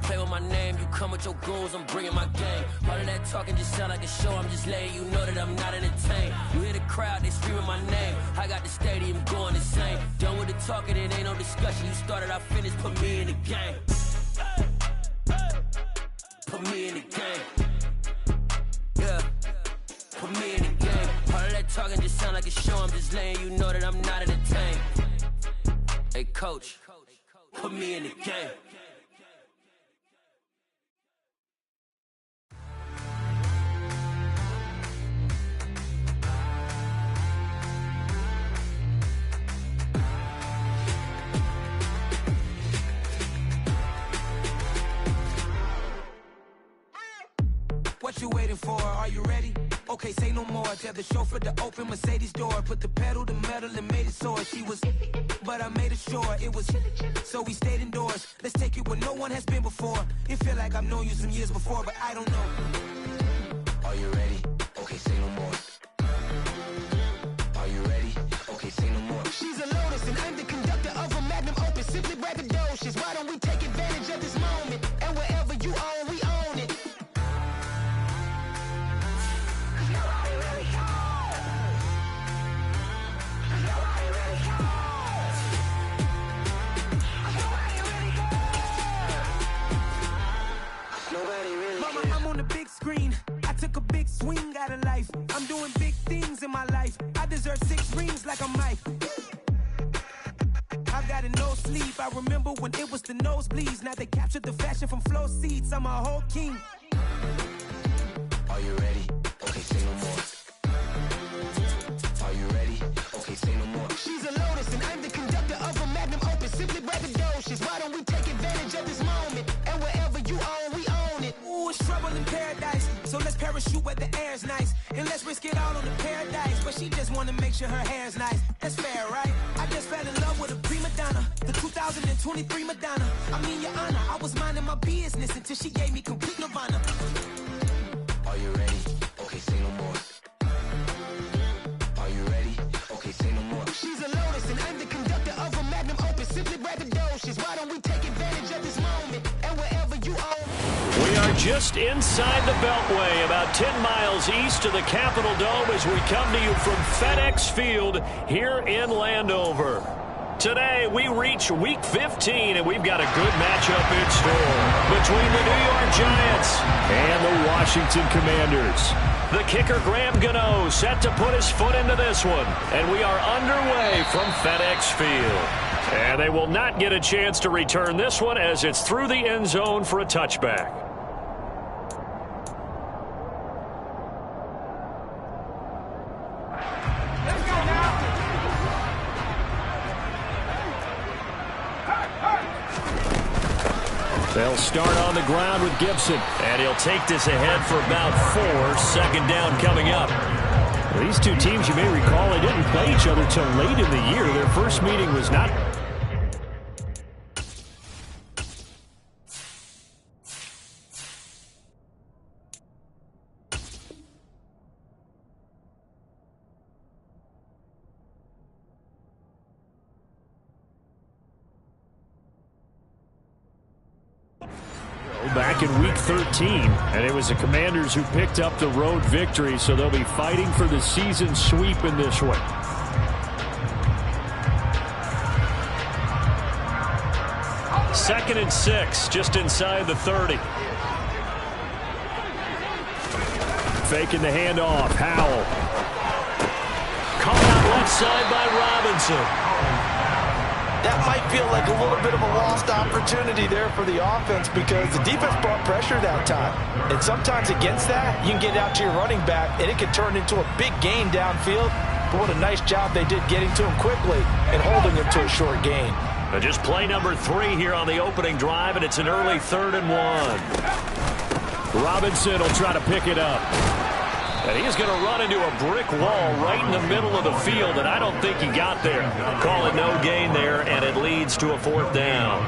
Play with my name, you come with your goons, I'm bringing my gang. All of that talking just sound like a show, I'm just letting you know that I'm not entertained. You hear the crowd, they screaming my name. I got the stadium going insane. Done with the talking, it ain't no discussion. You started, I finished, put me in the game. Put me in the game. Yeah. Put me in the game. All of that talking just sound like a show, I'm just letting you know that I'm not entertained. Hey coach, put me in the game. What you waiting for? Are you ready? Okay, say no more. Tell the chauffeur to open Mercedes door. Put the pedal to metal and made it soar. She was, but I made it sure it was. So we stayed indoors. Let's take it where no one has been before. It feel like I've known you some years before, but I don't know. Are you ready? Okay, say no more. Are you ready? Okay, say no more. She's a Lotus and I'm the conductor of a Magnum Opus. Simply braggadocious. Why don't we take advantage of this moment? And wherever you own, we own it. Mama, I'm on the big screen. I took a big swing out of life. I'm doing big things in my life. I deserve 6 rings like I'm Mike. I've got no sleep. I remember when it was the nosebleeds. Now they captured the fashion from flow seats. I'm a whole king. Are you ready? Okay, say no more. Are you ready? Okay, say no more. She's a Lotus and I'm the conductor of a Magnum Opus. Simply braggadocious. Why don't we take advantage of this moment? And wherever you own, we own it. Ooh, it's trouble in paradise. So let's parachute where the air's nice. And let's risk it all on the paradise. But she just wanna make sure her hair's nice. That's fair, right? I just fell in love with a prima donna. The 2023 Madonna. I mean, your honor, I was minding my business until she gave me complete nirvana. Are you ready? Okay, say no more. Are you ready? Okay, say no more. She's a Lotus and I'm the conductor of a Magnum Opus. Simply braggadocious. Why don't we take advantage of this moment? And wherever you own. We are just inside the Beltway, about 10 miles east of the Capitol Dome as we come to you from FedEx Field here in Landover. Today, we reach Week 15, and we've got a good matchup in store between the New York Giants and the Washington Commanders. The kicker, Graham Gano, set to put his foot into this one, and we are underway from FedEx Field. And they will not get a chance to return this one as it's through the end zone for a touchback. They'll start on the ground with Gibson. And he'll take this ahead for about 4. 2nd down coming up. These two teams, you may recall, they didn't play each other till late in the year. Their first meeting was not... back in Week 13, and it was the Commanders who picked up the road victory, so they'll be fighting for the season sweep in this one. Second and 6, just inside the 30. Faking the handoff, Howell. Caught out left side by Robinson. That might feel like a little bit of a lost opportunity there for the offense because the defense brought pressure that time. And sometimes against that, you can get out to your running back, and it can turn into a big gain downfield. But what a nice job they did getting to him quickly and holding him to a short gain. Just play number 3 here on the opening drive, and it's an early 3rd and 1. Robinson will try to pick it up. And he's going to run into a brick wall right in the middle of the field, and I don't think he got there. Call it no gain there, and it leads to a 4th down.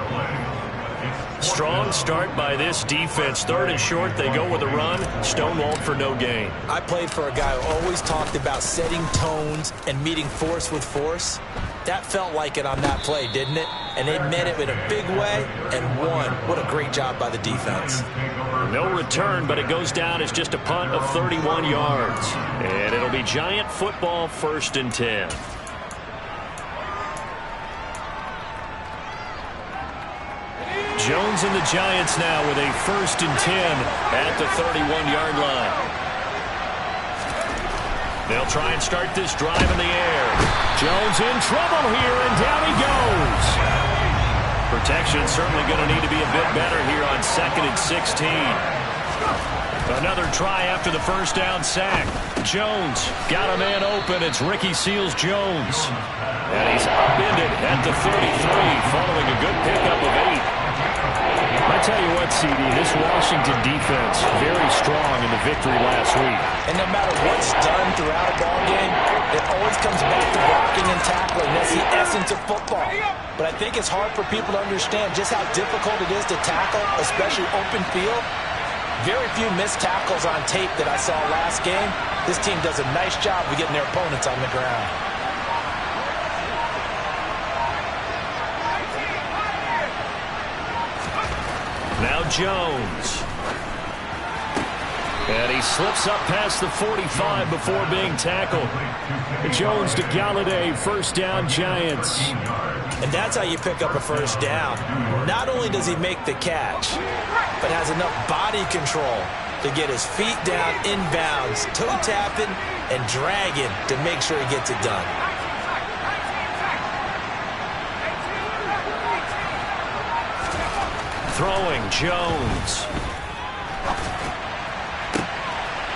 Strong start by this defense. 3rd and short, they go with a run. Stonewalled for no gain. I played for a guy who always talked about setting tones and meeting force with force. That felt like it on that play, didn't it? And they met it in a big way and won. What a great job by the defense. No return, but it goes down as just a punt of 31 yards. And it'll be Giant football, 1st and 10. Jones and the Giants now with a 1st and 10 at the 31-yard line. They'll try and start this drive in the air. Jones in trouble here, and down he goes. Protection certainly going to need to be a bit better here on 2nd and 16. Another try after the 1st down sack. Jones got a man open. It's Ricky Seals-Jones. And he's upended at the 33 following a good pickup of 8. I tell you what, CD, this Washington defense, very strong in the victory last week. And no matter what's done throughout a ball game, it always comes back to blocking and tackling. That's the essence of football. But I think it's hard for people to understand just how difficult it is to tackle, especially open field. Very few missed tackles on tape that I saw last game. This team does a nice job of getting their opponents on the ground. Now Jones. And he slips up past the 45 before being tackled. Jones to Galladay, 1st down Giants. And that's how you pick up a 1st down. Not only does he make the catch, but has enough body control to get his feet down inbounds, toe tapping and dragging to make sure he gets it done. Throwing, Jones.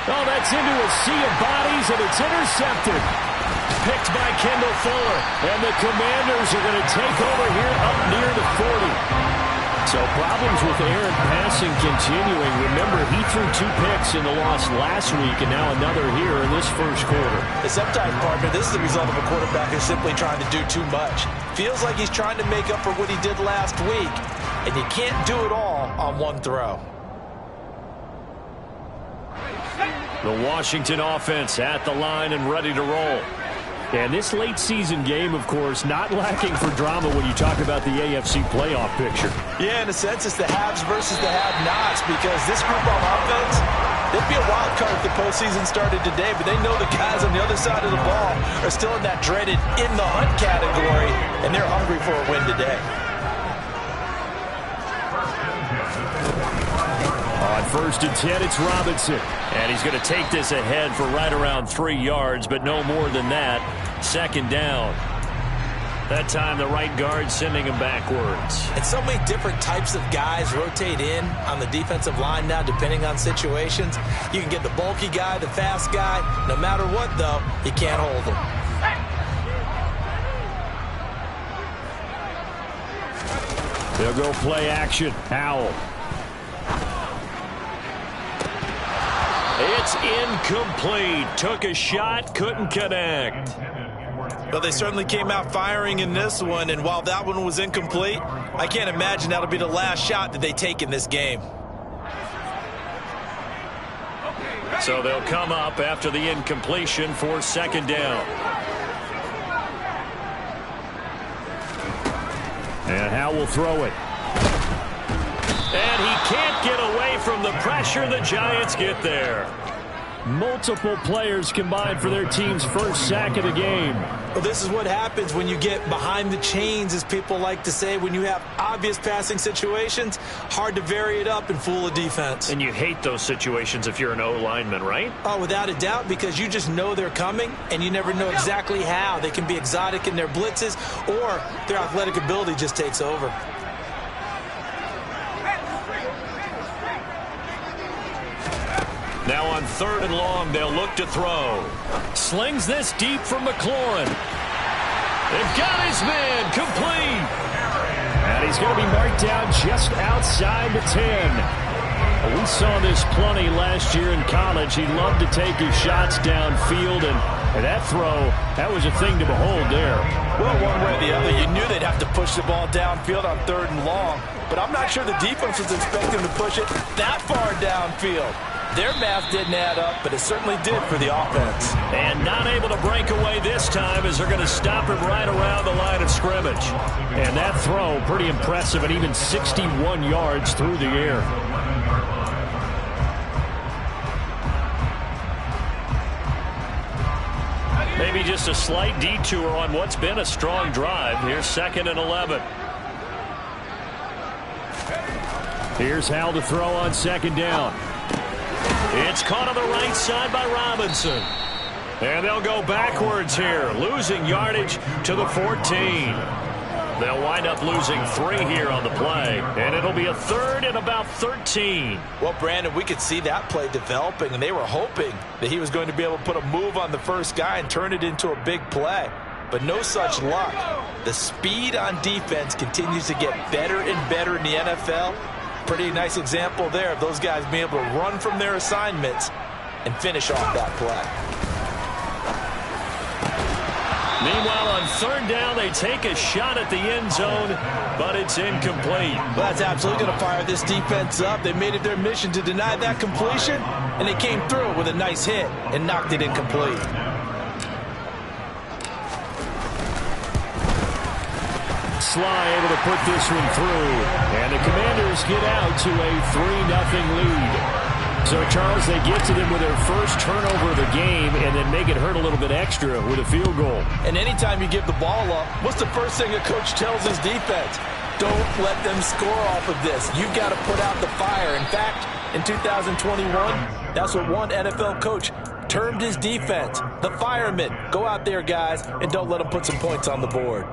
Oh, that's into a sea of bodies, and it's intercepted. Picked by Kendall Fuller, and the Commanders are going to take over here up near the 40. So problems with Aaron passing continuing. Remember, he threw 2 picks in the loss last week, and now another here in this 1st quarter. And sometimes, partner, this is the result of a quarterback who's simply trying to do too much. Feels like he's trying to make up for what he did last week, and you can't do it all on one throw. The Washington offense at the line and ready to roll. And this late season game, of course, not lacking for drama when you talk about the AFC playoff picture. Yeah, in a sense, it's the haves versus the have-nots, because this group on offense, they'd be a wild card if the postseason started today, but they know the guys on the other side of the ball are still in that dreaded in-the-hunt category, and they're hungry for a win today. On 1st and 10, it's Robinson. And he's going to take this ahead for right around 3 yards, but no more than that. 2nd down. That time, the right guard sending him backwards. And so many different types of guys rotate in on the defensive line now, depending on situations. You can get the bulky guy, the fast guy. No matter what, though, you can't hold him. They'll go play action. Howell. It's incomplete. Took a shot, couldn't connect. Well, they certainly came out firing in this one, and while that one was incomplete, I can't imagine that'll be the last shot that they take in this game. So they'll come up after the incompletion for 2nd down. And Howell will throw it. And he can't get away from the pressure. The Giants get there. Multiple players combined for their team's 1st sack of the game. Well, this is what happens when you get behind the chains, as people like to say. When you have obvious passing situations, hard to vary it up and fool a defense. And you hate those situations if you're an O-lineman, right? Oh, without a doubt, because you just know they're coming, and you never know exactly how. They can be exotic in their blitzes, or their athletic ability just takes over. Now on 3rd and long, they'll look to throw. Slings this deep from McLaurin. They've got his man complete. And he's going to be marked down just outside the 10. We saw this plenty last year in college. He loved to take his shots downfield, and that throw, that was a thing to behold there. Well, one way or the other, you knew they'd have to push the ball downfield on 3rd and long, but I'm not sure the defense was expecting to push it that far downfield. Their math didn't add up, but it certainly did for the offense. And not able to break away this time as they're going to stop him right around the line of scrimmage. And that throw, pretty impressive, and even 61 yards through the air. Maybe just a slight detour on what's been a strong drive. Here's 2nd and 11. Here's Hal to throw on 2nd down. It's caught on the right side by Robinson. And they'll go backwards here, losing yardage to the 14. They'll wind up losing 3 here on the play, and it'll be a 3rd and about 13. Well, Brandon, we could see that play developing, and they were hoping that he was going to be able to put a move on the first guy and turn it into a big play. But no such luck. The speed on defense continues to get better and better in the NFL. Pretty nice example there of those guys being able to run from their assignments and finish off that play. Meanwhile, on 3rd down, they take a shot at the end zone, but it's incomplete. Well, that's absolutely going to fire this defense up. They made it their mission to deny that completion, and they came through with a nice hit and knocked it incomplete. Sly able to put this one through, and the Commanders get out to a 3-0 lead. So, Charles, they get to them with their first turnover of the game and then make it hurt a little bit extra with a field goal. And anytime you give the ball up, what's the first thing a coach tells his defense? Don't let them score off of this. You've got to put out the fire. In fact, in 2021, that's what one NFL coach termed his defense, the firemen. Go out there, guys, and don't let them put some points on the board.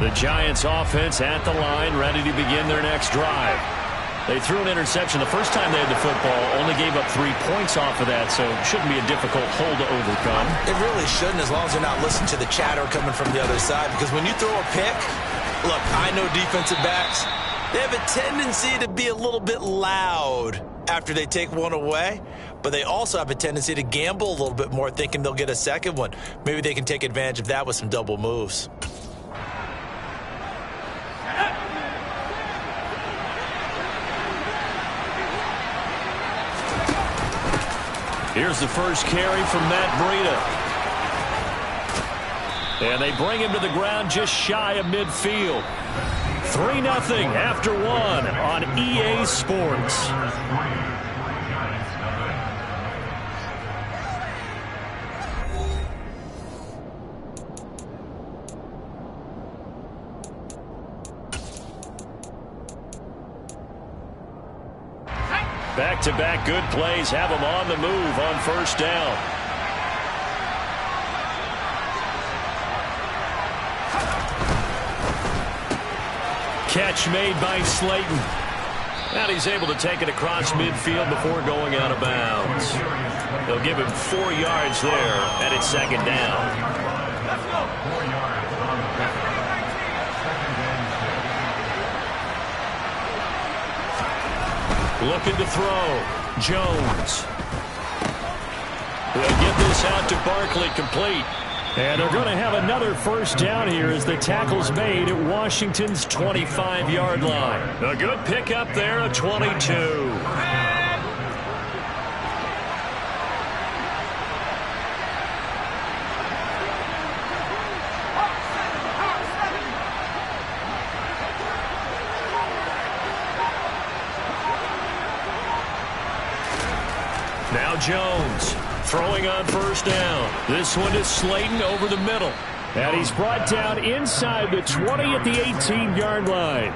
The Giants offense at the line, ready to begin their next drive. They threw an interception the first time they had the football, only gave up 3 points off of that, so it shouldn't be a difficult hole to overcome. It really shouldn't, as long as they're not listening to the chatter coming from the other side, because when you throw a pick, look, I know defensive backs, they have a tendency to be a little bit loud after they take one away, but they also have a tendency to gamble a little bit more, thinking they'll get a second one. Maybe they can take advantage of that with some double moves. Here's the first carry from Matt Breida. And they bring him to the ground just shy of midfield. 3-0 after 1 on EA Sports. Back-to-back good plays have them on the move on 1st down. Catch made by Slayton. And he's able to take it across midfield before going out of bounds. They'll give him 4 yards there, and it's 2nd down. Looking to throw. Jones. They'll get this out to Barkley, complete. And they're going to have another 1st down here as the tackle's made at Washington's 25-yard line. A good pickup there, a 22. Now Jones throwing on 1st down. This one is Slayton over the middle. And he's brought down inside the 20 at the 18-yard line.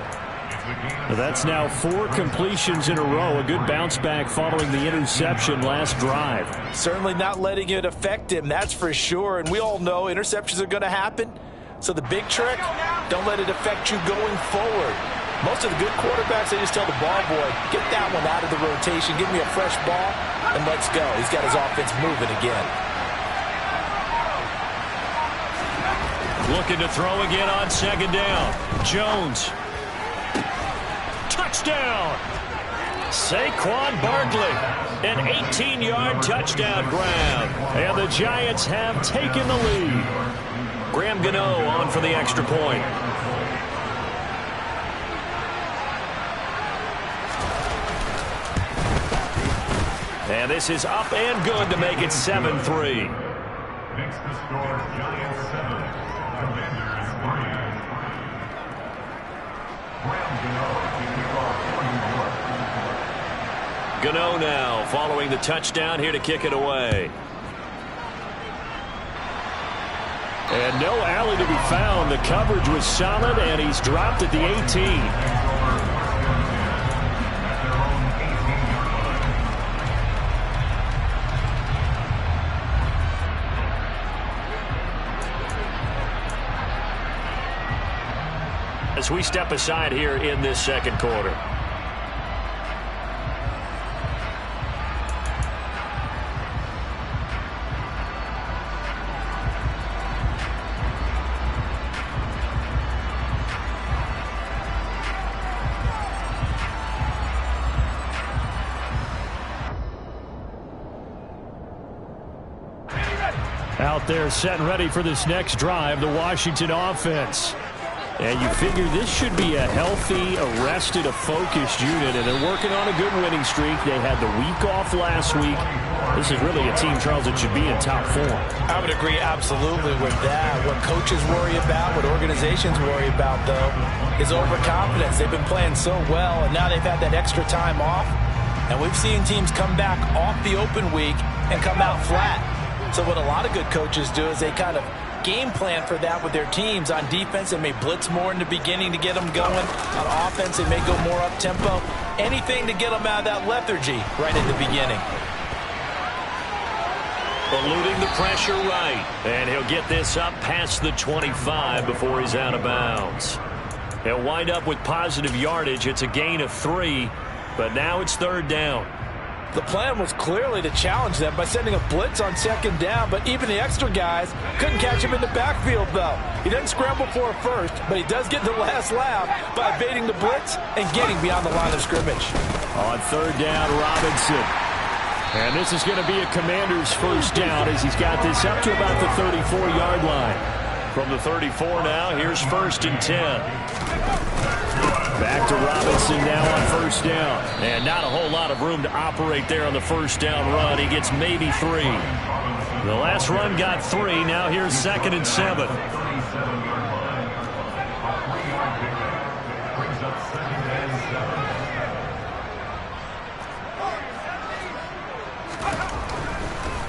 That's now 4 completions in a row. A good bounce back following the interception last drive. Certainly not letting it affect him, that's for sure. And we all know interceptions are going to happen. So the big trick, don't let it affect you going forward. Most of the good quarterbacks, they just tell the ball boy, get that one out of the rotation, give me a fresh ball, and let's go. He's got his offense moving again. Looking to throw again on 2nd down. Jones. Touchdown. Saquon Barkley. An 18-yard touchdown grab. And the Giants have taken the lead. Graham Gano on for the extra point. And this is up and good to make it 7-3. Makes the score Giants 7, Commanders 3. Graham Gano, Gano now following the touchdown here to kick it away. And no alley to be found. The coverage was solid, and he's dropped at the 18. As we step aside here in this second quarter. Out there set and ready for this next drive, the Washington offense. And you figure this should be a healthy, arrested, a focused unit, and they're working on a good winning streak. They had the week off last week. This is really a team, Charles, that should be in top form. I would agree absolutely with that. What coaches worry about, what organizations worry about, though, is overconfidence. They've been playing so well, and now they've had that extra time off. And we've seen teams come back off the open week and come out flat. So what a lot of good coaches do is they kind of game plan for that with their teams. On defense, they may blitz more in the beginning to get them going. On offense, they may go more up-tempo. Anything to get them out of that lethargy right in the beginning. Eluding the pressure right. And he'll get this up past the 25 before he's out of bounds. He'll wind up with positive yardage. It's a gain of 3, but now it's third down. The plan was clearly to challenge them by sending a blitz on second down, but even the extra guys couldn't catch him in the backfield, though. He doesn't scramble for a first, but he does get the last laugh by evading the blitz and getting beyond the line of scrimmage. On third down, Robinson. And this is going to be a Commander's first down as he's got this up to about the 34-yard line. From the 34 now, here's 1st and 10. Back to Robinson now on first down. And not a whole lot of room to operate there on the first down run. He gets maybe 3. The last run got 3. Now here's 2nd and 7.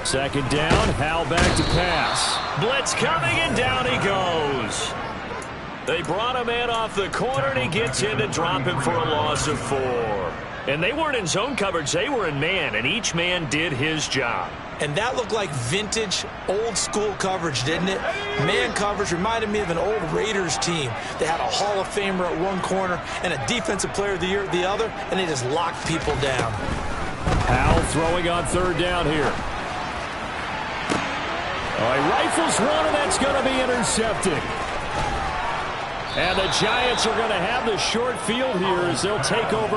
Second down, Howell back to pass. Blitz coming, and down he goes. They brought him in off the corner, and he gets in to drop him for a loss of 4. And they weren't in zone coverage. They were in man, and each man did his job. And that looked like vintage, old-school coverage, didn't it? Man coverage reminded me of an old Raiders team. They had a Hall of Famer at one corner and a Defensive Player of the Year at the other, and they just locked people down. Howell throwing on third down here. Oh, he rifles one, and that's going to be intercepted. And the Giants are going to have the short field here as they'll take over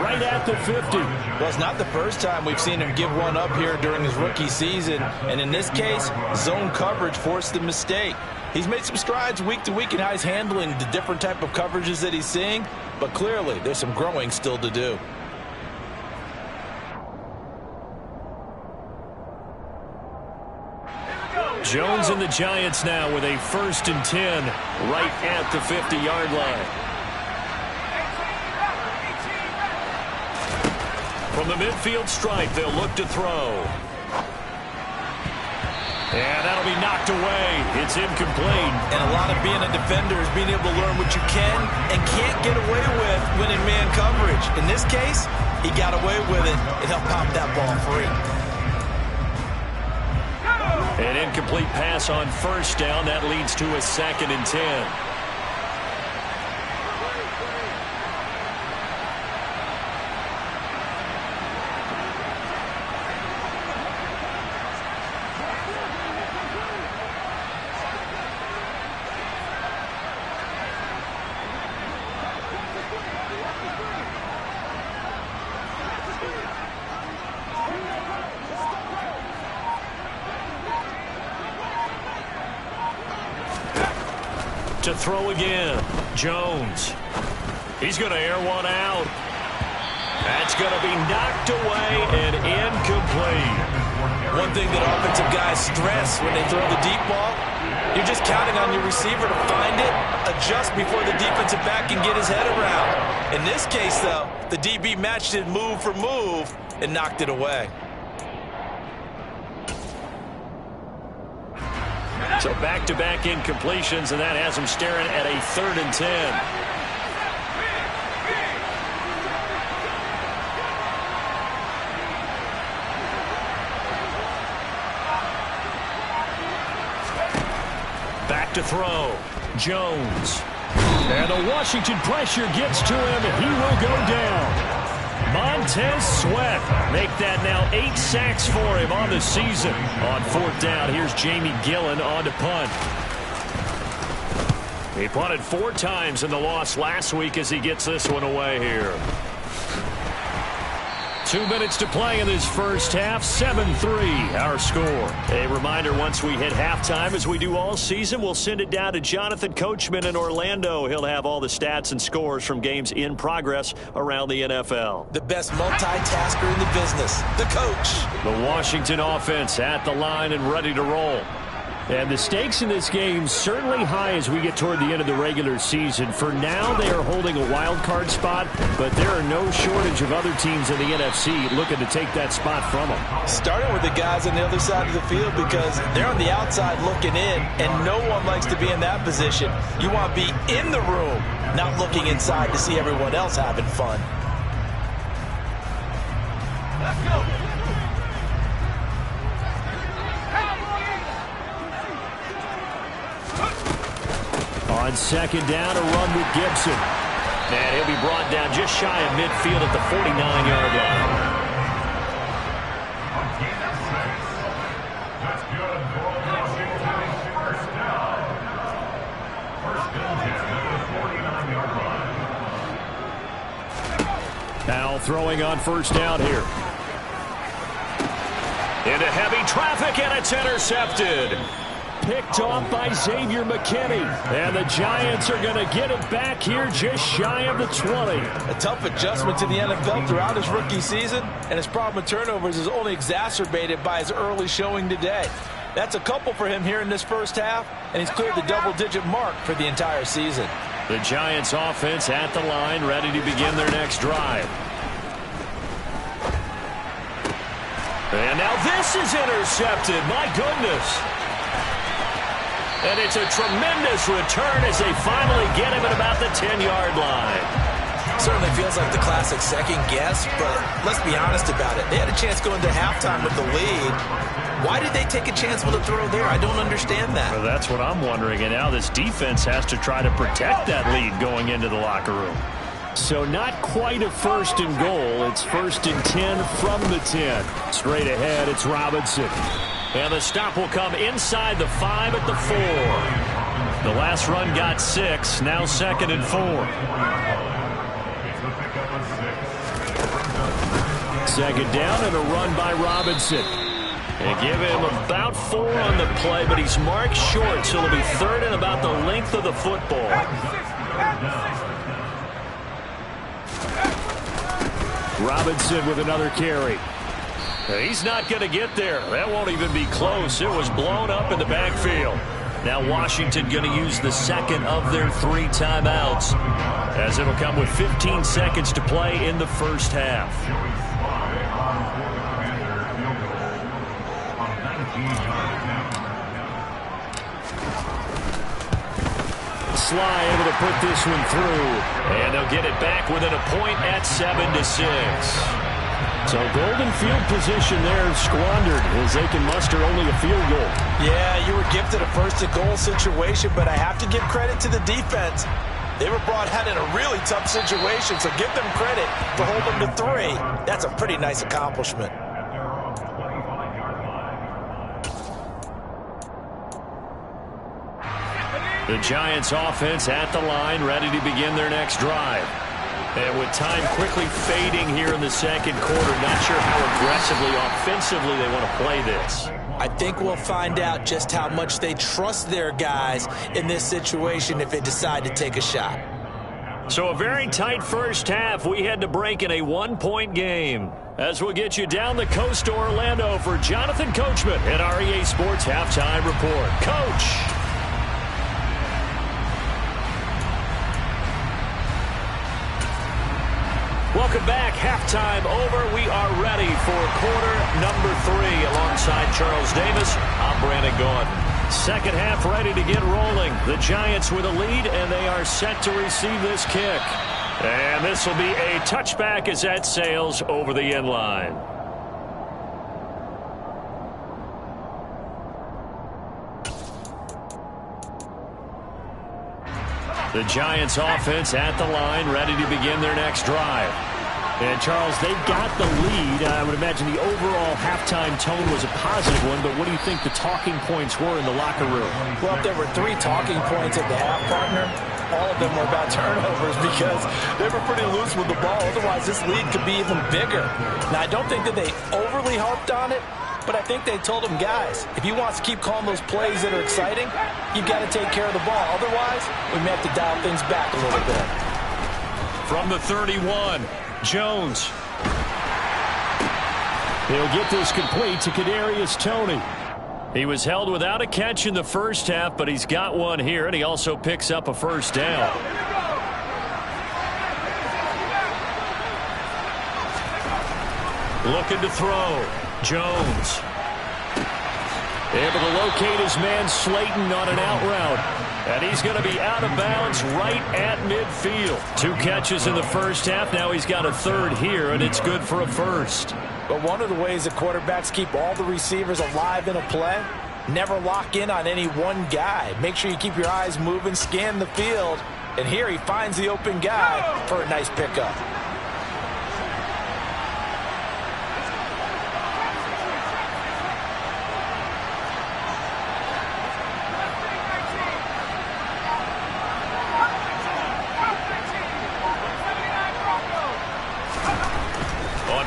right at the 50. Well, it's not the first time we've seen him give one up here during his rookie season. And in this case, zone coverage forced the mistake. He's made some strides week to week in how he's handling the different type of coverages that he's seeing. But clearly, there's some growing still to do. Jones and the Giants now with a 1st and 10 right at the 50-yard line. From the midfield stripe, they'll look to throw. And that'll be knocked away. It's incomplete. And a lot of being a defender is being able to learn what you can and can't get away with when in man coverage. In this case, he got away with it and helped pop that ball free. An incomplete pass on first down. That leads to a 2nd and 10. To throw again, Jones. He's going to air one out. That's going to be knocked away and incomplete. One thing that offensive guys stress when they throw the deep ball, you're just counting on your receiver to find it, adjust before the defensive back can get his head around. In this case, though, the DB matched it move for move and knocked it away. So back-to-back incompletions, and that has him staring at a 3rd and 10. Back to throw. Jones. And the Washington pressure gets to him, and he will go down. Montez Sweat make that now 8 sacks for him on the season. On 4th down, here's Jamie Gillen on to punt. He punted 4 times in the loss last week as he gets this one away here. 2 minutes to play in this first half. 7-3 our score. A reminder, once we hit halftime, as we do all season, we'll send it down to Jonathan Coachman in Orlando. He'll have all the stats and scores from games in progress around the NFL. The best multitasker in the business, the coach. The Washington offense at the line and ready to roll. And the stakes in this game certainly high as we get toward the end of the regular season. For now, they are holding a wild card spot, but there are no shortage of other teams in the NFC looking to take that spot from them. Starting with the guys on the other side of the field, because they're on the outside looking in, and no one likes to be in that position. You want to be in the room, not looking inside to see everyone else having fun. Let's go. On 2nd down, a run with Gibson. And he'll be brought down just shy of midfield at the 49-yard line. That's good for Washington. First down. First and 10 at the 49-yard line. Now throwing on 1st down here. Into heavy traffic, and it's intercepted. Picked off by Xavier McKinney. And the Giants are going to get it back here just shy of the 20. A tough adjustment to the NFL throughout his rookie season, and his problem with turnovers is only exacerbated by his early showing today. That's a couple for him here in this first half, and he's cleared the double-digit mark for the entire season. The Giants offense at the line, ready to begin their next drive. And now this is intercepted. My goodness. And it's a tremendous return as they finally get him at about the 10-yard line. Certainly feels like the classic second guess, but let's be honest about it. They had a chance going to halftime with the lead. Why did they take a chance with a throw there? I don't understand that. Well, that's what I'm wondering. And now this defense has to try to protect that lead going into the locker room. So not quite a 1st and goal. It's 1st and 10 from the 10. Straight ahead, it's Robinson. And the stop will come inside the 5 at the 4. The last run got 6. Now 2nd and 4. 2nd down and a run by Robinson. They give him about 4 on the play, but he's marked short, so it'll be 3rd and about the length of the football. Robinson with another carry. He's not going to get there. That won't even be close. It was blown up in the backfield. Now Washington going to use the 2nd of their 3 timeouts, as it'll come with 15 seconds to play in the first half. Sly able to put this one through, and they'll get it back within a point at 7-6. So golden field position there squandered as they can muster only a field goal. Yeah, you were gifted a 1st and goal situation, but I have to give credit to the defense. They were brought out in a really tough situation, so give them credit to hold them to 3. That's a pretty nice accomplishment. The Giants offense at the line, ready to begin their next drive. And with time quickly fading here in the 2nd quarter, not sure how aggressively, offensively they want to play this. I think we'll find out just how much they trust their guys in this situation if they decide to take a shot. So a very tight first half. We head to break in a one-point game. As we'll get you down the coast to Orlando for Jonathan Coachman at our EA Sports Halftime Report. Coach. Welcome back. Halftime over. We are ready for quarter number 3. Alongside Charles Davis, I'm Brandon Gaudin. Second half ready to get rolling. The Giants with a lead, and they are set to receive this kick. And this will be a touchback as that sails over the end line. The Giants offense at the line, ready to begin their next drive. And, Charles, they got the lead. I would imagine the overall halftime tone was a positive one, but what do you think the talking points were in the locker room? Well, if there were 3 talking points at the half, partner, all of them were about turnovers because they were pretty loose with the ball. Otherwise, this lead could be even bigger. Now, I don't think that they overly harped on it, but I think they told them, guys, if you want to keep calling those plays that are exciting, you've got to take care of the ball. Otherwise, we may have to dial things back a little bit. From the 31, Jones. He'll get this complete to Kadarius Toney. He was held without a catch in the first half, but he's got one here, and he also picks up a first down. Looking to throw. Jones. Able to locate his man Slayton on an out route. And he's going to be out of bounds right at midfield. 2 catches in the first half. Now he's got a third here, and it's good for a first. But one of the ways that quarterbacks keep all the receivers alive in a play, never lock in on any one guy. Make sure you keep your eyes moving, scan the field. And here he finds the open guy for a nice pickup.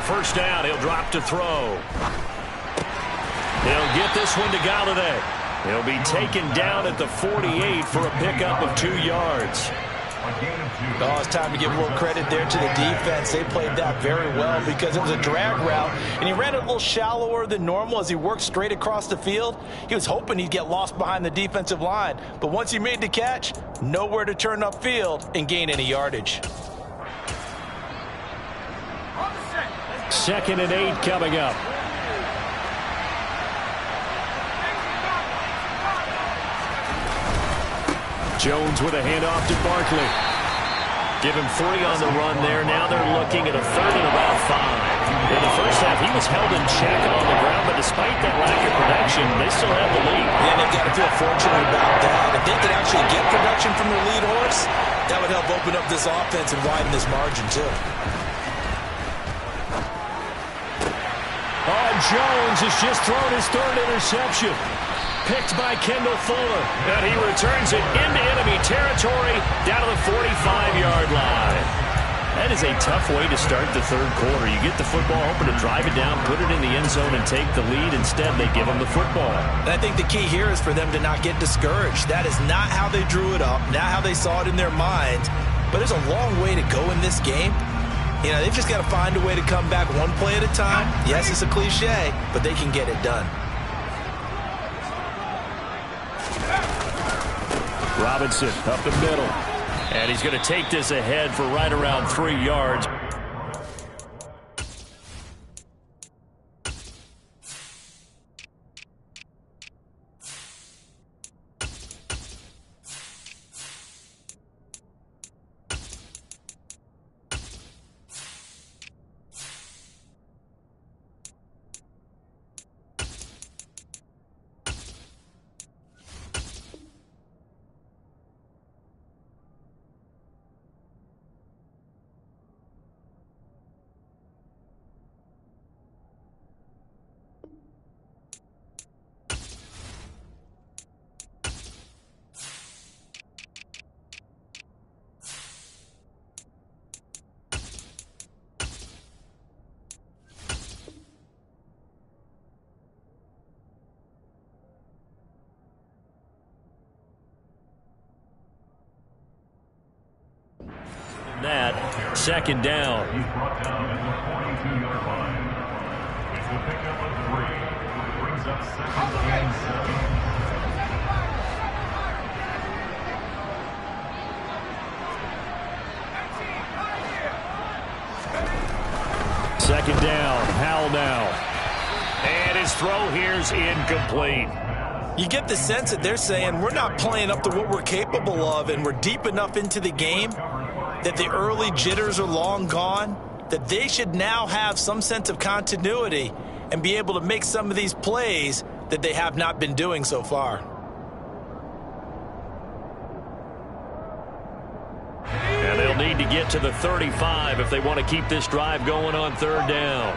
First down, he'll drop to throw. He'll get this one to Galladay. He'll be taken down at the 48 for a pickup of 2 yards. Oh, it's time to give a little credit there to the defense. They played that very well because it was a drag route, and he ran it a little shallower than normal as he worked straight across the field. He was hoping he'd get lost behind the defensive line, but once he made the catch, nowhere to turn upfield and gain any yardage. 2nd and 8 coming up. Jones with a handoff to Barkley. Give him 3 on the run there. Now they're looking at a 3rd and about 5. In the first half, he was held in check on the ground, but despite that lack of production, they still have the lead. Yeah, they've got to feel fortunate about that. If they could actually get production from their lead horse, that would help open up this offense and widen this margin, too. Jones has just thrown his 3rd interception. Picked by Kendall Fuller. And he returns it into enemy territory down to the 45-yard line. That is a tough way to start the 3rd quarter. You get the football, hoping to drive it down, put it in the end zone, and take the lead. Instead, they give them the football. And I think the key here is for them to not get discouraged. That is not how they drew it up, not how they saw it in their minds. But there's a long way to go in this game. You know, they've just got to find a way to come back one play at a time. Yes, it's a cliche, but they can get it done. Robinson up the middle. And he's going to take this ahead for right around 3 yards. That second down. He's brought down at the 42-yard line. It's the pickup of 3, which brings up 2nd and 7. Second down, Howell now. And his throw here's incomplete. You get the sense that they're saying we're not playing up to what we're capable of, and we're deep enough into the game that the early jitters are long gone, that they should now have some sense of continuity and be able to make some of these plays that they have not been doing so far. And they'll need to get to the 35 if they want to keep this drive going on third down.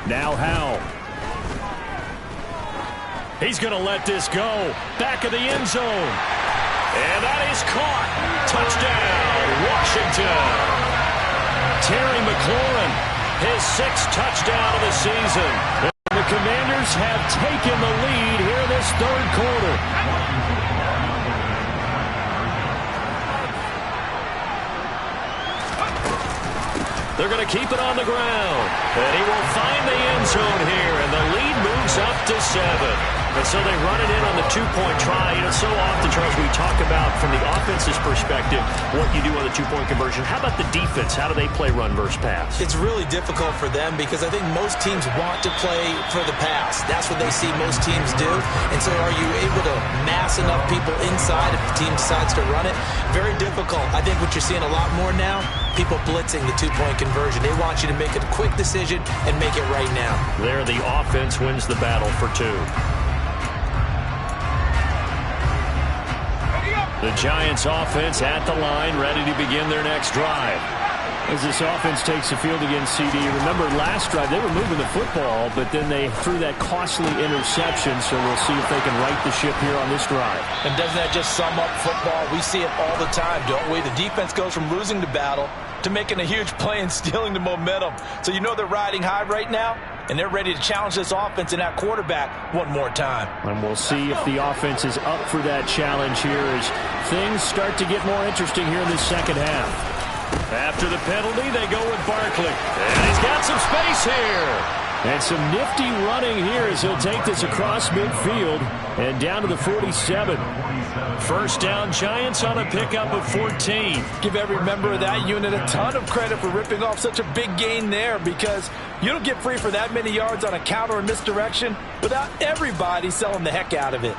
Now Howell. He's going to let this go. Back of the end zone. And that is caught. Touchdown, Washington. Terry McLaurin, his 6th touchdown of the season. The Commanders have taken the lead here in this third quarter. They're going to keep it on the ground. And he will find the end zone here, and the lead moves up to 7. And so they run it in on the 2-point try. You know, so often, Charles, we talk about from the offense's perspective what you do on the 2-point conversion. How about the defense? How do they play run versus pass? It's really difficult for them because I think most teams want to play for the pass. That's what they see most teams do. And so are you able to mass enough people inside if the team decides to run it? Very difficult. I think what you're seeing a lot more now, people blitzing the 2-point conversion. They want you to make a quick decision and make it right now. There, the offense wins the battle for 2. The Giants offense at the line, ready to begin their next drive. As this offense takes the field against CD, remember last drive they were moving the football, but then they threw that costly interception, so we'll see if they can right the ship here on this drive. And doesn't that just sum up football? We see it all the time, don't we? The defense goes from losing the battle to making a huge play and stealing the momentum. So you know they're riding high right now, and they're ready to challenge this offense and that quarterback one more time. And we'll see if the offense is up for that challenge here as things start to get more interesting here in this second half. After the penalty, they go with Barkley. And he's got some space here. And some nifty running here as he'll take this across midfield and down to the 47. First down, Giants on a pickup of 14. Give every member of that unit a ton of credit for ripping off such a big gain there, because you don't get free for that many yards on a counter and misdirection without everybody selling the heck out of it.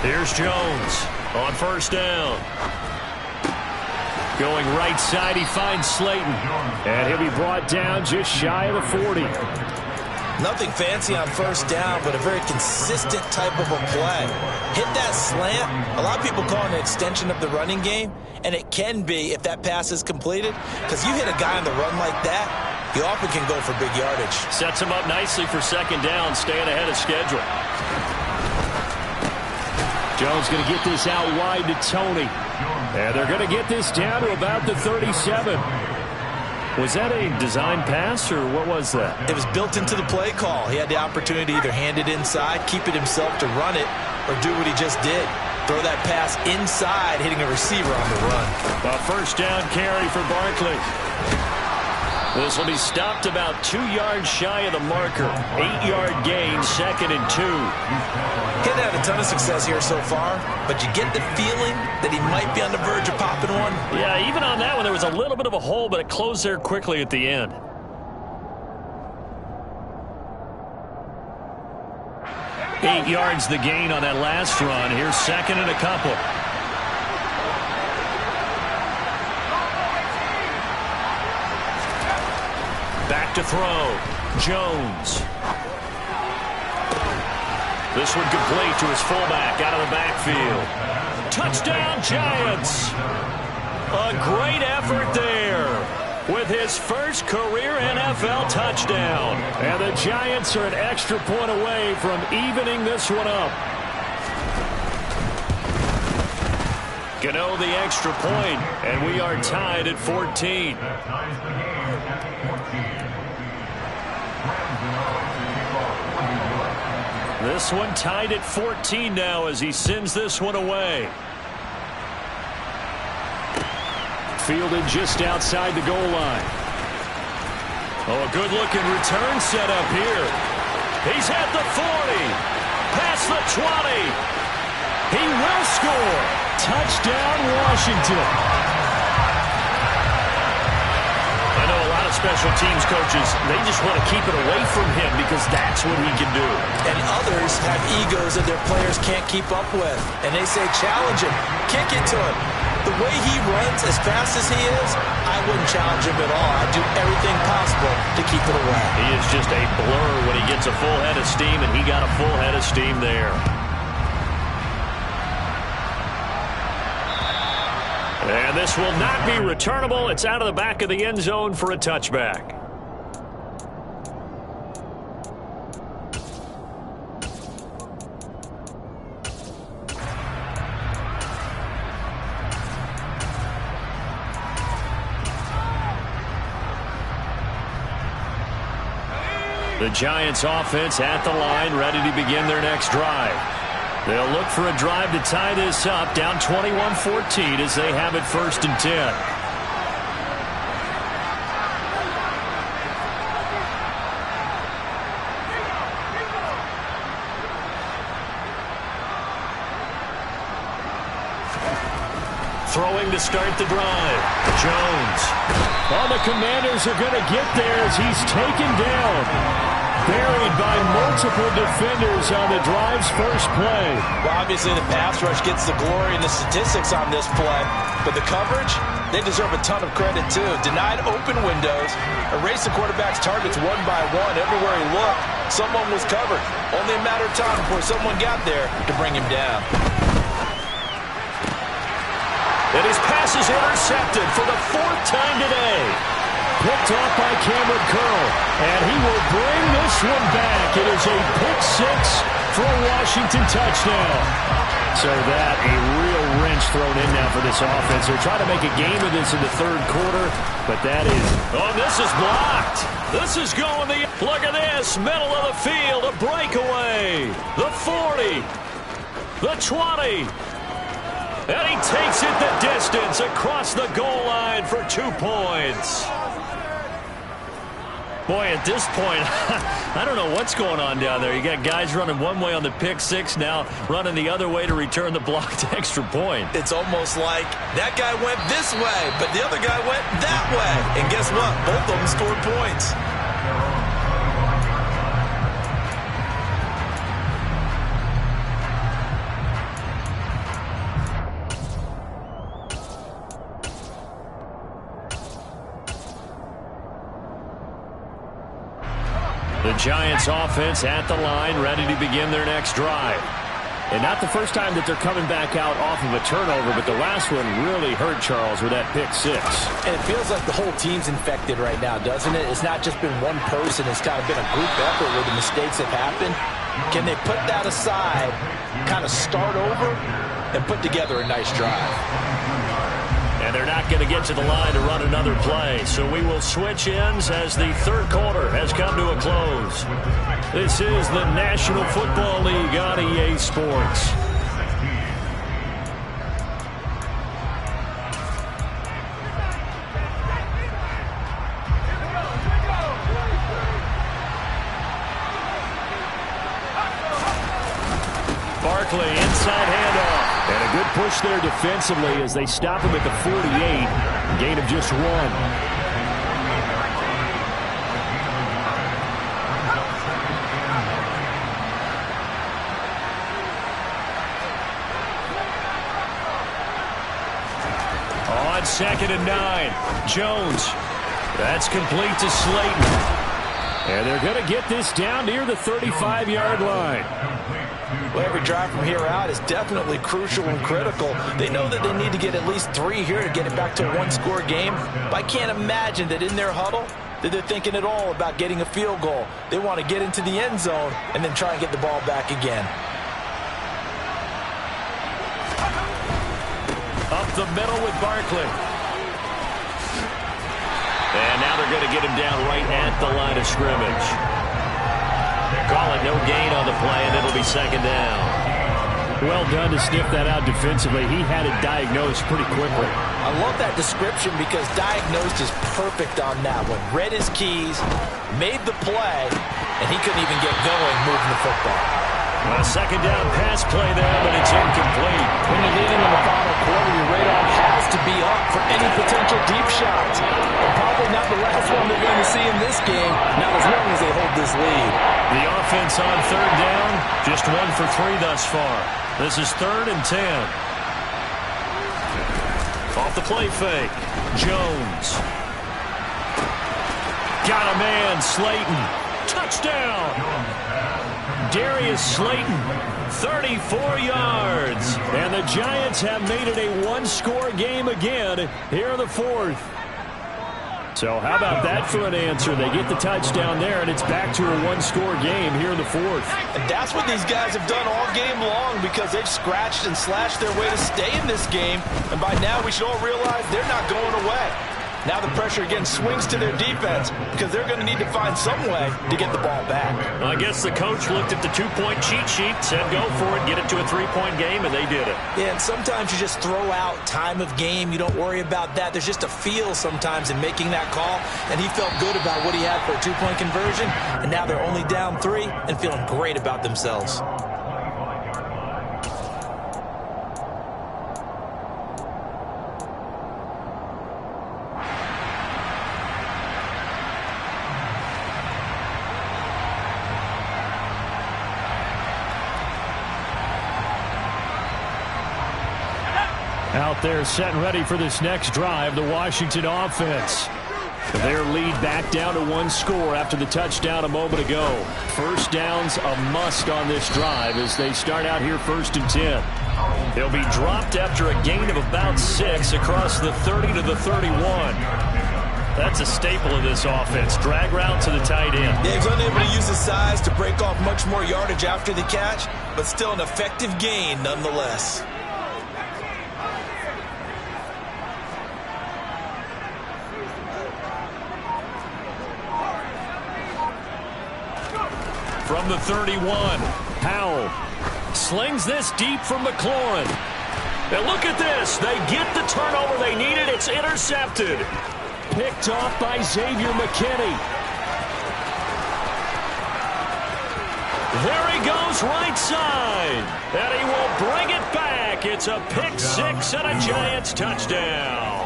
Here's Jones on first down. Going right side, he finds Slayton. And he'll be brought down just shy of the 40. Nothing fancy on first down, but a very consistent type of a play. Hit that slant. A lot of people call it an extension of the running game, and it can be if that pass is completed, because you hit a guy on the run like that, you often can go for big yardage. Sets him up nicely for second down, staying ahead of schedule. Jones going to get this out wide to Tony. And they're going to get this down to about the 37. Was that a design pass, or what was that? It was built into the play call. He had the opportunity to either hand it inside, keep it himself to run it, or do what he just did. Throw that pass inside, hitting a receiver on the run. A first down carry for Barkley. This will be stopped about 2 yards shy of the marker. 8-yard gain, 2nd and 2. He hasn't had a ton of success here so far, but you get the feeling that he might be on the verge of popping one. Yeah, even on that one, there was a little bit of a hole, but it closed there quickly at the end. Eight yards the gain on that last run. Here's second and a couple. Back to throw. Jones. This one complete to his fullback out of the backfield. Touchdown, Giants. A great effort there. with his first career NFL touchdown. And the Giants are an extra point away from evening this one up. Gano the extra point, and we are tied at 14. That ties the game at 14. This one tied at 14 now as he sends this one away. Fielded just outside the goal line. Oh, a good-looking return set up here. He's at the 40. Past the 20. He will score. Touchdown, Washington. I know a lot of special teams coaches, they just want to keep it away from him because that's what he can do. And others have egos that their players can't keep up with. And they say, challenge him, kick it to him. The way he runs as fast as he is, I wouldn't challenge him at all. I'd do everything possible to keep it away. He is just a blur when he gets a full head of steam, and he got a full head of steam there. And this will not be returnable. It's out of the back of the end zone for a touchback. The Giants offense at the line, ready to begin their next drive. They'll look for a drive to tie this up, down 21-14 as they have it 1st and 10. Throwing to start the drive. Jones. Oh, the Commanders are going to get there as he's taken down. Buried by multiple defenders on the drive's first play. Well, obviously the pass rush gets the glory and the statistics on this play, but the coverage, they deserve a ton of credit too. Denied open windows, erased the quarterback's targets one by one. Everywhere he looked, someone was covered. Only a matter of time before someone got there to bring him down. And his pass is intercepted for the 4th time today. Picked off by Cameron Curl, and he will bring this one back. It is a pick 6 for a Washington touchdown. So that, a real wrench thrown in now for this offense. They're trying to make a game of this in the 3rd quarter, but that is... Oh, this is blocked. This is going the... Look at this, middle of the field, a breakaway. The 40, the 20. And he takes it the distance across the goal line for 2 points. Boy, at this point, I don't know what's going on down there. You got guys running one way on the pick 6, now running the other way to return the blocked extra point. It's almost like that guy went this way, but the other guy went that way. And guess what? Both of them scored points. The Giants offense at the line, ready to begin their next drive. And not the first time that they're coming back out off of a turnover, but the last one really hurt Charles with that pick 6. And it feels like the whole team's infected right now, doesn't it? It's not just been one person. It's kind of been a group effort where the mistakes have happened. Can they put that aside, kind of start over, and put together a nice drive? And they're not going to get to the line to run another play. So we will switch ends as the 3rd quarter has come to a close. This is the National Football League on EA Sports. Barkley, inside handoff. And a good push there defensively as they stop him at the 48. Gain of just 1. On 2nd and 9. Jones. That's complete to Slayton. And they're going to get this down near the 35-yard line. Well, every drive from here out is definitely crucial and critical. They know that they need to get at least 3 here to get it back to a one-score game. But I can't imagine that in their huddle that they're thinking at all about getting a field goal. They want to get into the end zone and then try and get the ball back again. Up the middle with Barkley. And now they're going to get him down right at the line of scrimmage. Call it no gain on the play, and it'll be second down. Well done to sniff that out defensively. He had it diagnosed pretty quickly. I love that description because diagnosed is perfect on that one. Read his keys, made the play, and he couldn't even get going moving the football. A second down pass play there, but it's incomplete. When you lead in the final quarter, your radar has to be up for any potential deep shots. And probably not the last one they're going to see in this game, not as long as they hold this lead. The offense on third down, just 1 for 3 thus far. This is 3rd and 10. Off the play fake. Jones. Got a man, Slayton. Touchdown! Darius Slayton, 34 yards. And the Giants have made it a one-score game again here in the 4th. So how about that for an answer? They get the touchdown there, and it's back to a one-score game here in the 4th. And that's what these guys have done all game long because they've scratched and slashed their way to stay in this game. And by now, we should all realize they're not going away. Now the pressure again swings to their defense because they're going to need to find some way to get the ball back. I guess the coach looked at the 2-point cheat sheet, said go for it, get it to a 3-point game, and they did it. Yeah, and sometimes you just throw out time of game. You don't worry about that. There's just a feel sometimes in making that call, and he felt good about what he had for a 2-point conversion, and now they're only down 3 and feeling great about themselves. Out there set and ready for this next drive, the Washington offense. Their lead back down to 1 score after the touchdown a moment ago. First down's a must on this drive as they start out here 1st and 10. They'll be dropped after a gain of about 6 across the 30 to the 31. That's a staple of this offense. Drag route to the tight end. Yeah, he's unable to use his size to break off much more yardage after the catch, but still an effective gain nonetheless. From the 31, Powell slings this deep from McLaurin. And look at this. They get the turnover they needed. It's intercepted. Picked off by Xavier McKinney. There he goes right side. And he will bring it back. It's a pick 6 and a Giants touchdown.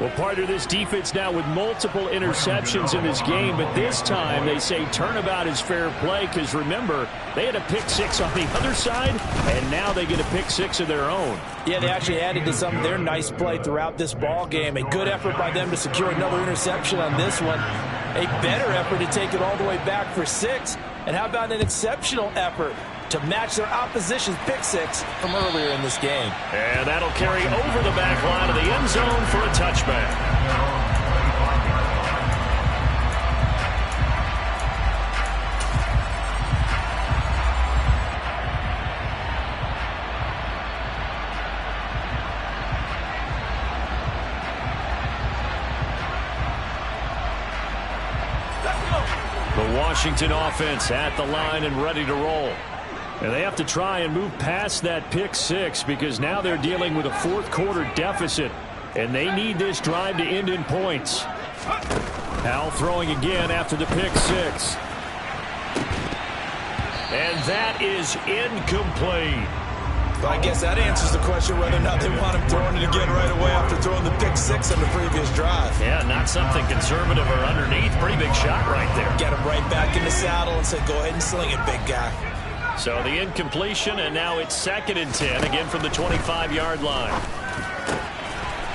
Well, part of this defense now with multiple interceptions in this game, but this time they say turnabout is fair play because, remember, they had a pick 6 on the other side, and now they get a pick 6 of their own. Yeah, they actually added to some of their nice play throughout this ball game. A good effort by them to secure another interception on this one. A better effort to take it all the way back for 6. And how about an exceptional effort to match their opposition's pick 6 from earlier in this game. And that'll carry over the back line of the end zone for a touchback. The Washington offense at the line and ready to roll. And they have to try and move past that pick 6 because now they're dealing with a 4th quarter deficit, and they need this drive to end in points. Powell throwing again after the pick 6. And that is incomplete. I guess that answers the question whether or not they want him throwing it again right away after throwing the pick 6 on the previous drive. Yeah, not something conservative or underneath. Pretty big shot right there. Get him right back in the saddle and say, go ahead and sling it, big guy. So the incompletion, and now it's 2nd and 10, again from the 25-yard line.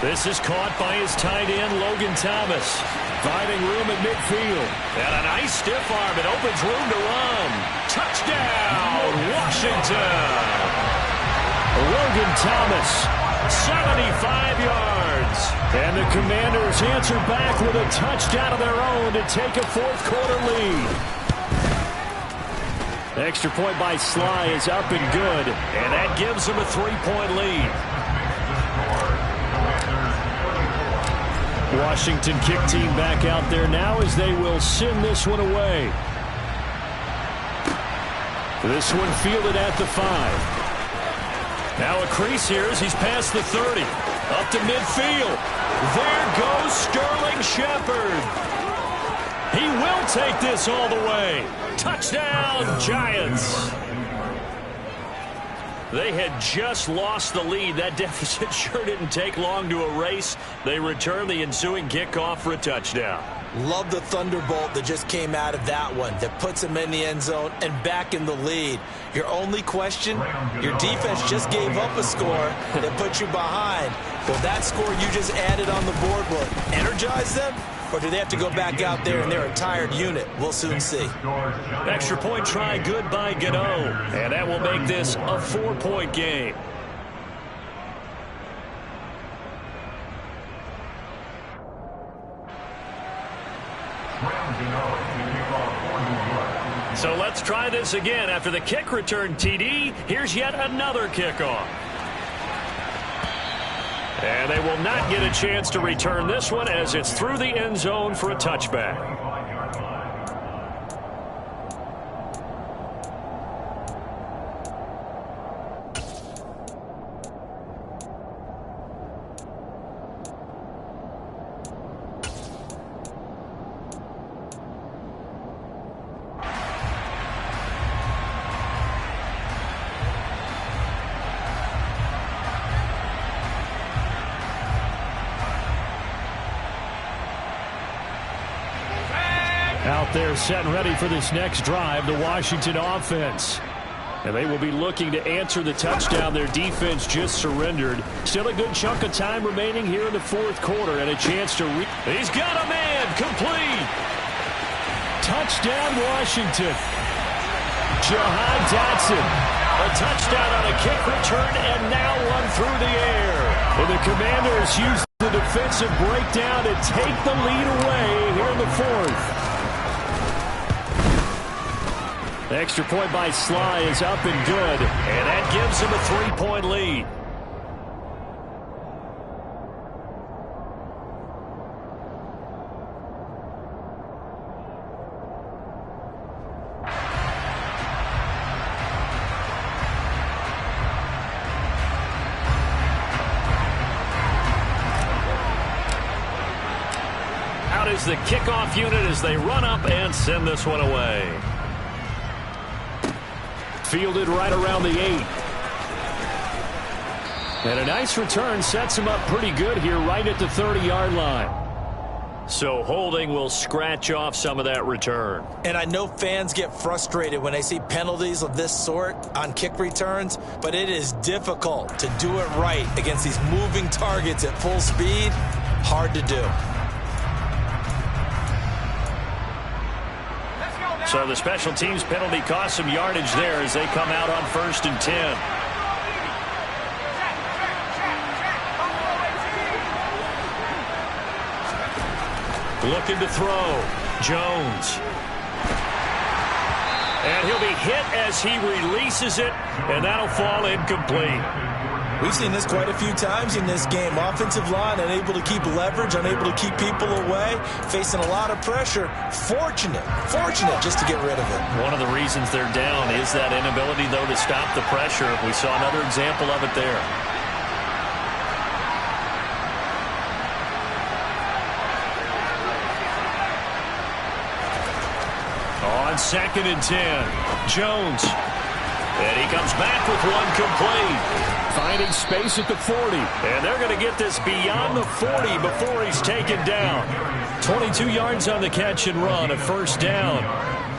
This is caught by his tight end, Logan Thomas. Finding room at midfield. And a nice stiff arm. It opens room to run. Touchdown, Washington. Logan Thomas, 75 yards. And the Commanders answer back with a touchdown of their own to take a fourth-quarter lead. The extra point by Sly is up and good. And that gives them a 3-point lead. Washington kick team back out there now as they will send this one away. This one fielded at the 5. Now a crease here as he's past the 30. Up to midfield. There goes Sterling Shepard. He will take this all the way. Touchdown, Giants. They had just lost the lead. That deficit sure didn't take long to erase. They return the ensuing kickoff for a touchdown. Love the thunderbolt that just came out of that one that puts him in the end zone and back in the lead. Your only question, your defense just gave up a score that put you behind. Will that score you just added on the board will energize them? Or do they have to go back out there and they're a tired unit? We'll soon see. Extra point try good by Gano. And that will make this a 4-point game. So let's try this again. After the kick return TD, here's yet another kickoff. And they will not get a chance to return this one as it's through the end zone for a touchback. Out there set and ready for this next drive, the Washington offense. And they will be looking to answer the touchdown their defense just surrendered. Still a good chunk of time remaining here in the fourth quarter and a chance to He's got a man, complete. Touchdown, Washington. Jahan Dotson. A touchdown on a kick return and now one through the air. And the Commanders use the defensive breakdown to take the lead away here in the fourth. The extra point by Sly is up and good, and that gives him a 3-point lead. Out is the kickoff unit as they run up and send this one away. Fielded right around the 8. And a nice return sets him up pretty good here right at the 30-yard line. So holding will scratch off some of that return. And I know fans get frustrated when they see penalties of this sort on kick returns, but it is difficult to do it right against these moving targets at full speed. Hard to do. So the special teams penalty cost some yardage there as they come out on 1st and 10. Looking to throw. Jones. And he'll be hit as he releases it, and that'll fall incomplete. We've seen this quite a few times in this game. Offensive line unable to keep leverage, unable to keep people away, facing a lot of pressure. Fortunate just to get rid of it. One of the reasons they're down is that inability, though, to stop the pressure. We saw another example of it there. On 2nd and 10, Jones. And he comes back with one complete. Finding space at the 40. And they're going to get this beyond the 40 before he's taken down. 22 yards on the catch and run, a 1st down.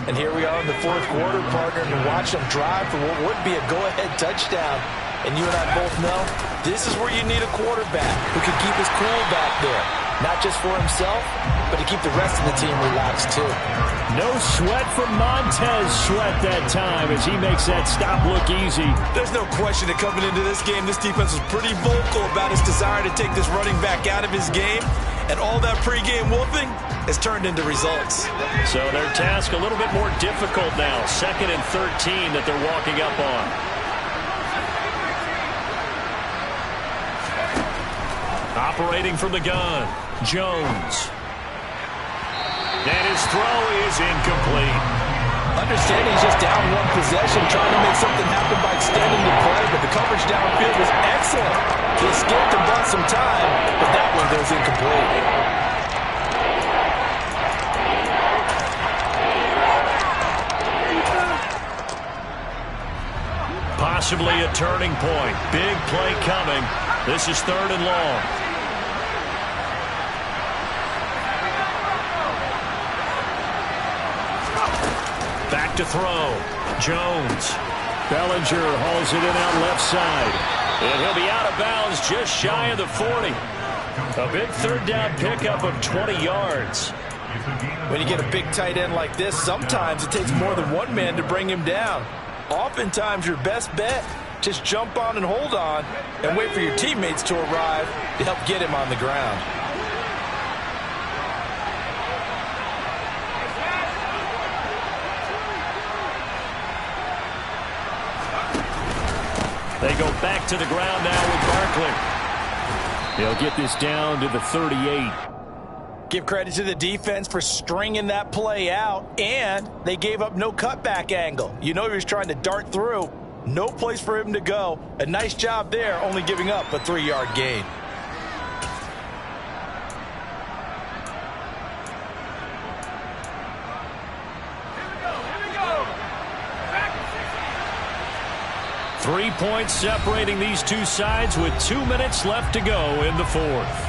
And here we are in the fourth quarter, partner, to watch them drive for what would be a go-ahead touchdown. And you and I both know this is where you need a quarterback who can keep his cool back there. Not just for himself, but to keep the rest of the team relaxed too. No sweat from Montez Sweat that time as he makes that stop look easy. There's no question that coming into this game, this defense was pretty vocal about his desire to take this running back out of his game. And all that pregame whooping has turned into results. So their task a little bit more difficult now. 2nd and 13 that they're walking up on. Operating from the gun, Jones. And his throw is incomplete. Understanding he's just down one possession, trying to make something happen by extending the play, but the coverage downfield was excellent. He escaped and bought some time, but that one goes incomplete. Possibly a turning point. Big play coming. This is 3rd and long. Back to throw. Jones. Bellinger hauls it in out left side. And he'll be out of bounds just shy of the 40. A big 3rd down pickup of 20 yards. When you get a big tight end like this, sometimes it takes more than one man to bring him down. Oftentimes, your best bet, just jump on and hold on and wait for your teammates to arrive to help get him on the ground. They go back to the ground now with Barkley. They'll get this down to the 38. Give credit to the defense for stringing that play out, and they gave up no cutback angle. You know he was trying to dart through. No place for him to go. A nice job there, only giving up a 3-yard gain. Here we go. 3 points separating these two sides with 2 minutes left to go in the 4th.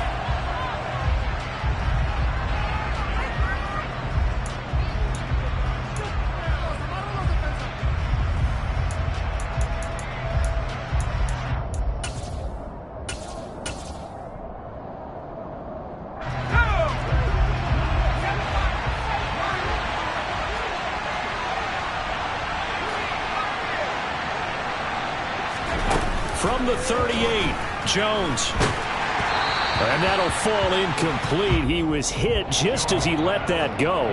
From the 38, Jones. And that'll fall incomplete. He was hit just as he let that go.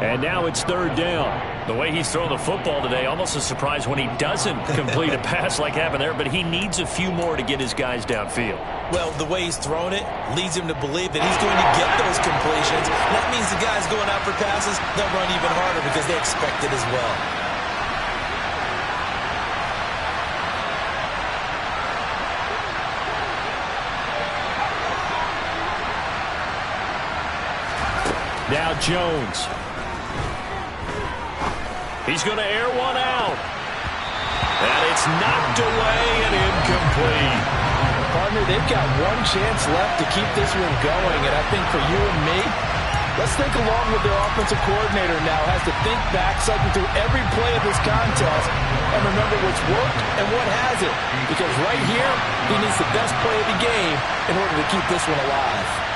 And now it's 3rd down. The way he's thrown the football today, almost a surprise when he doesn't complete a pass like happened there, but he needs a few more to get his guys downfield. Well, the way he's thrown it leads him to believe that he's going to get those completions. That means the guys going out for passes, they'll run even harder because they expect it as well. Now Jones. He's going to air one out. And it's knocked away and incomplete. Partner, they've got one chance left to keep this one going, and I think for you and me, let's think along with their offensive coordinator now. Has to think back, cycle through every play of this contest, and remember what's worked and what hasn't. Because right here, he needs the best play of the game in order to keep this one alive.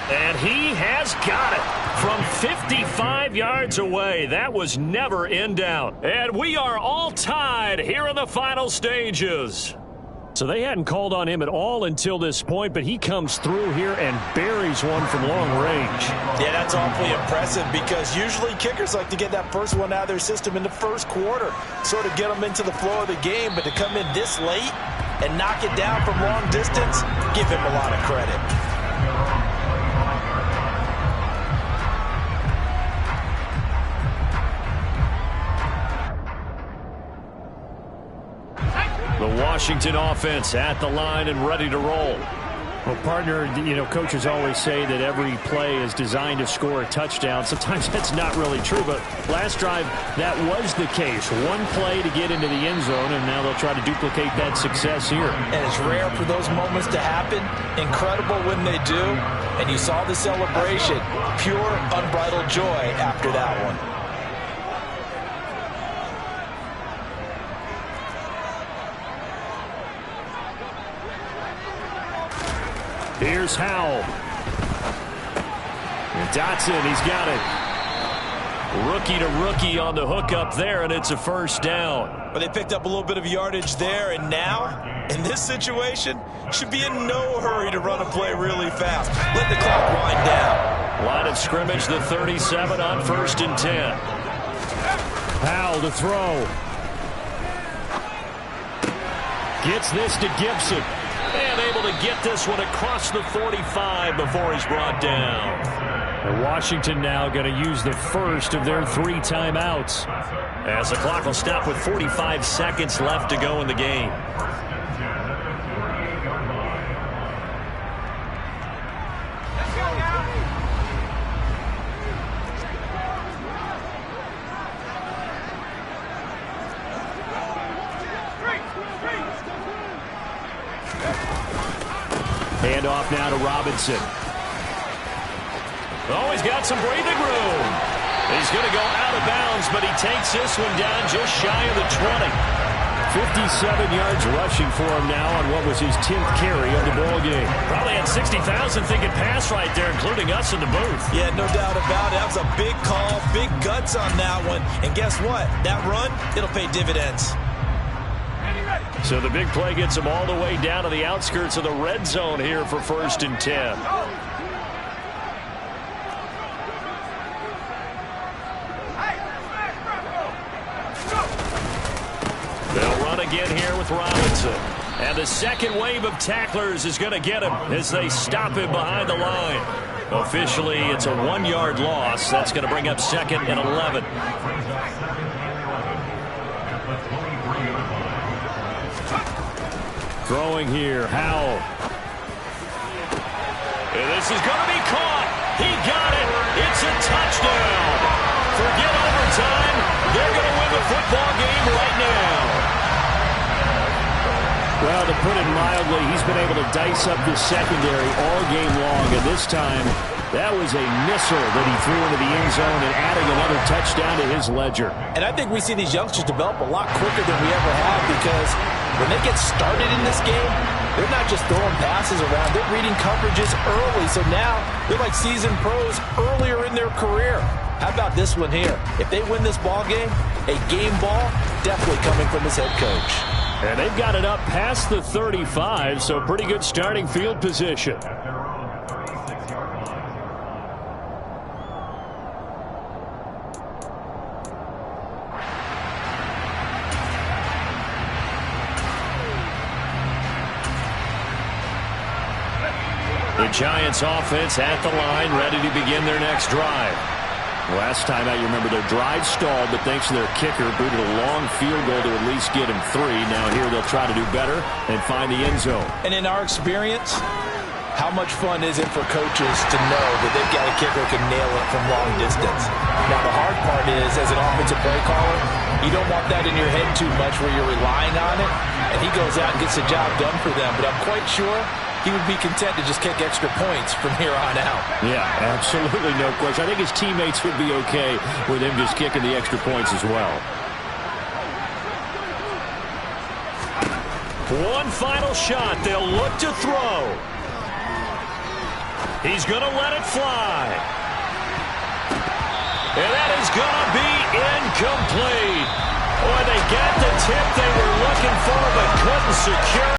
And he has got it from 55 yards away. That was never in doubt. And we are all tied here in the final stages. So they hadn't called on him at all until this point, but he comes through here and buries one from long range. Yeah, that's awfully impressive because usually kickers like to get that first one out of their system in the first quarter, sort of get them into the flow of the game, but to come in this late and knock it down from long distance, give him a lot of credit. The Washington offense at the line and ready to roll. Well, partner, you know, coaches always say that every play is designed to score a touchdown. Sometimes that's not really true, but last drive, that was the case. One play to get into the end zone, and now they'll try to duplicate that success here. And it's rare for those moments to happen. Incredible when they do. And you saw the celebration. Pure, unbridled joy after that one. Here's Howell. And Dotson, he's got it. Rookie to rookie on the hookup there, and it's a first down. Well, they picked up a little bit of yardage there, and now, in this situation, should be in no hurry to run a play really fast. Let the clock wind down. Line of scrimmage, the 37 on 1st and 10. Powell to throw. Gets this to Gibson. And able to get this one across the 45 before he's brought down. And Washington now going to use the first of their 3 timeouts, as the clock will stop with 45 seconds left to go in the game. Hand off now to Robinson. Oh, he's got some breathing room. He's going to go out of bounds, but he takes this one down just shy of the 20. 57 yards rushing for him now on what was his 10th carry of the ball game. Probably had 60,000 thinking pass right there, including us in the booth. Yeah, no doubt about it. That was a big call, big guts on that one. And guess what? That run, it'll pay dividends. So the big play gets him all the way down to the outskirts of the red zone here for 1st and 10. They'll run again here with Robinson. And the second wave of tacklers is going to get him as they stop him behind the line. Officially, it's a 1-yard loss. That's going to bring up 2nd and 11. Throwing here, Howell. And this is going to be caught. He got it. It's a touchdown. Forget overtime. They're going to win the football game right now. Well, to put it mildly, he's been able to dice up the secondary all game long. And this time, that was a missile that he threw into the end zone and adding another touchdown to his ledger. And I think we see these youngsters develop a lot quicker than we ever have, because when they get started in this game, they're not just throwing passes around. They're reading coverages early. So now they're like seasoned pros earlier in their career. How about this one here? If they win this ball game, a game ball definitely coming from his head coach. And they've got it up past the 35, so pretty good starting field position. The Giants offense at the line, ready to begin their next drive. Last time out, you remember their drive stalled, but thanks to their kicker, booted a long field goal to at least get him 3. Now here they'll try to do better and find the end zone. And in our experience, how much fun is it for coaches to know that they've got a kicker who can nail it from long distance? Now the hard part is, as an offensive play caller, you don't want that in your head too much where you're relying on it, and he goes out and gets the job done for them. But I'm quite sure he would be content to just kick extra points from here on out. Yeah, absolutely no question. I think his teammates would be okay with him just kicking the extra points as well. One final shot. They'll look to throw. He's going to let it fly. And that is going to be incomplete. Boy, they got the tip they were looking for, but couldn't secure.